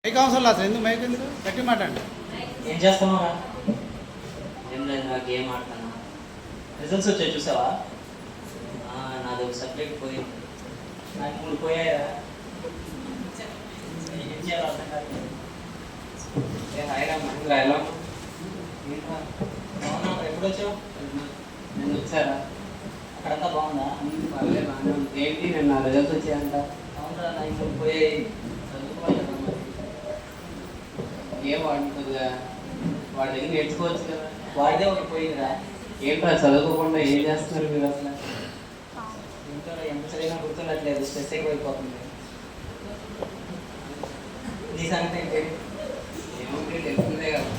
Mic అవసరం లేదు. ఎందుకు మైక్ ఎందుకు గట్టి మాట అండి. ఏం చేస్తున్నావురా? ఏం లేదు, నాకు గేమ్ ఆడుతున్నా. రిజల్ట్స్ వచ్చాయి చూసావా? నాది ఒక సబ్జెక్ట్ పోయింది. నాకు 3 పోయాయా? ఏం చేయాలి అర్థం కాదు. హాయిరా మహేంద్ర, ఎలా బాగున్నా? ఎప్పుడు వచ్చావు? నేను వచ్చారా? అక్కడంతా బాగుందా? పర్లేదు, బాగానే ఉంది. ఏంటి నేను నా రిజల్ట్స్ వచ్చాయంట? అవునరా, నాకు 3 పోయాయి. చదువుకోవాలి కదా మరి. ఏం వాడుతుందిగా, వాడి దగ్గర నేర్చుకోవచ్చు కదా. వాడిదే ఒకటి పోయిందిరా. ఏంట్రా చదువుకోకుండా ఏం చేస్తున్నారు మీరు అసలు? ఇంట్లో ఎంత చదివినా గుర్తున్నట్లేదు, స్ట్రెస్ ఎక్కువైపోతుంది. నీ సంగతి ఏంటి? ఏముంటే తెలుస్తుందే కదా.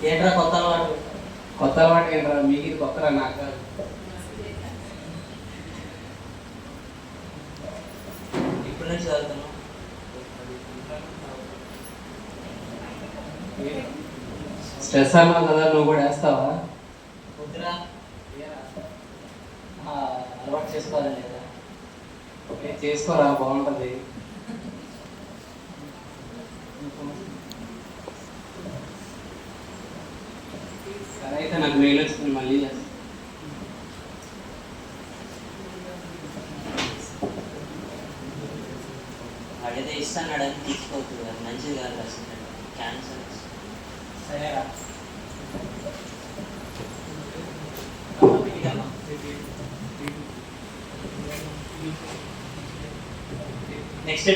ఏంట్రా కొత్త అలవాటు? కొత్త అలవాటు ఏంట్రా? మీకు ఇది కొత్తరా, నాకు కాదు. ఇప్పటి నుంచి చదువుతున్నావు. స్ట్రెస్ అన్నావు కదా, నువ్వు కూడా వేస్తావా? వద్దురా, అలవాటు చేసుకోవాలని లేదా? చేసుకోరా, బాగుంటుంది. సరే అయితే నాకు మెయిల్ వచ్చింది, మళ్ళీ చేస్తాను. అడిగితే ఇస్తాను, తీసుకోవద్దు, అది మంచిది కాదు అసలు, క్యాన్సర్. సరేరా, నెక్స్ట్ డే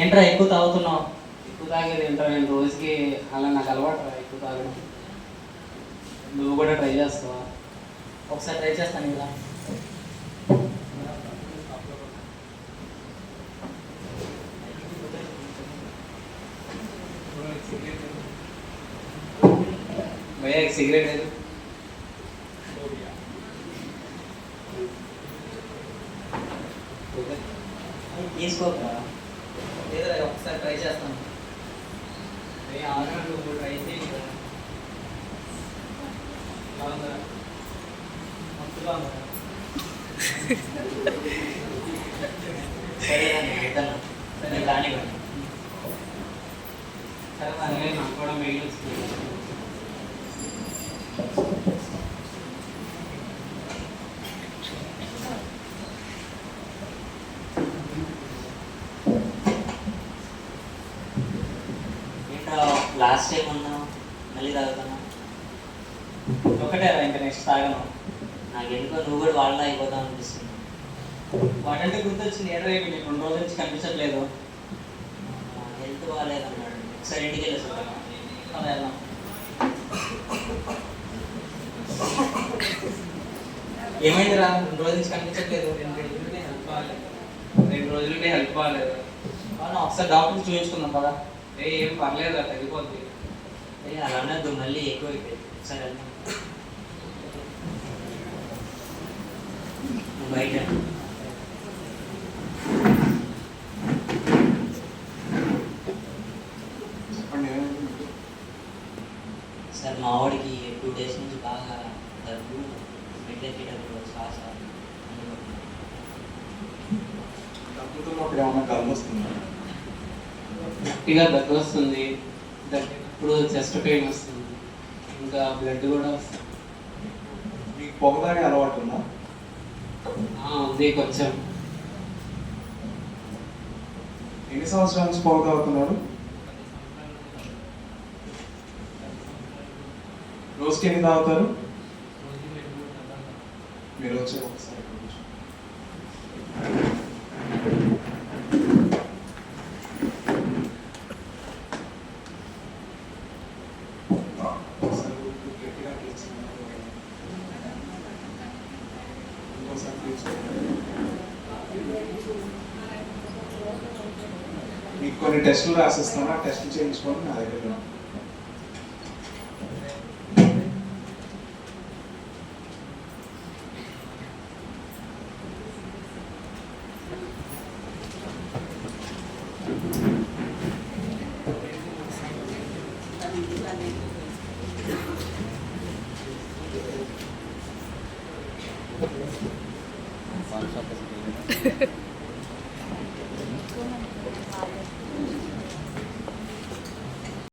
ఏంట్రా ఎక్కువ తాగుతున్నావు? ఎక్కువ తాగేది ఏంట్రా, నేను రోజుకి అలా నాకు అలవాటు ఎక్కువ తాగడం. నువ్వు కూడా ట్రై చేస్తావా? ఒకసారి ట్రై చేస్తాను ఇలా. భయ్యా సిగరెట్ లేదు? తీసుకోక లేదా, ఒకసారి ట్రై చేస్తాను. నువ్వు ట్రై చేయి. సరే సరే కానీ సరే, నాకు కూడా మెయిల్ వస్తుంది. లాస్ట్ టైం ఉన్నావు, మళ్ళీ తాగుతాను. ఒకటే ఇంకా నెక్స్ట్ తాగను. నాకు ఎందుకో నువ్వు కూడా వాళ్ళ అయిపోతావు అనిపిస్తుంది. వాడంటే గుర్తొచ్చింది, ఏడరేపు నీకు 2 రోజుల నుంచి కనిపించట్లేదు. హెల్త్ బాగాలేదు అన్నాడు. ఒకసారి ఇంటికి వెళ్ళేసాను. అలా వెళ్దాం. ఏమైందిరా, 2 రోజుల నుంచి కనిపించట్లేదు? 2 రోజులకే హెల్త్ బాగాలేదు. అవునా, ఒకసారి డాక్టర్ చూపించుకుందాం కదా. ఏం పర్లేదు, తగ్గిపోద్ది. అలా అన్నద్దు, మళ్ళీ ఎక్కువ అయిపోయింది. ఒకసారి వెళ్దాం. బయట సార్, మా వాడికి 2 days నుంచి బాగా దగ్గు, మెట్లెక్కేటప్పుడు శ్వాస దగ్గుతున్నప్పుడు ఏమన్నా కళ్ళు వస్తుందా? గట్టిగా దగ్గు వస్తుంది, దగ్గప్పుడు చెస్ట్ పెయిన్ వస్తుంది, ఇంకా బ్లడ్ కూడా వస్తుంది. మీకు పొగ తాగే అలవాటు ఉందా? ఉంది కొంచెం. ఎన్ని సంవత్సరాల నుంచి పొగ తాగుతున్నారు? రోజుకి ఎన్ని తాగుతారు? మీరు వచ్చే ఒకసారి మీకు కొన్ని టెస్టులు రాసిస్తాను, ఆ టెస్టులు చేయించుకొని నా దగ్గర పాన్ షాప్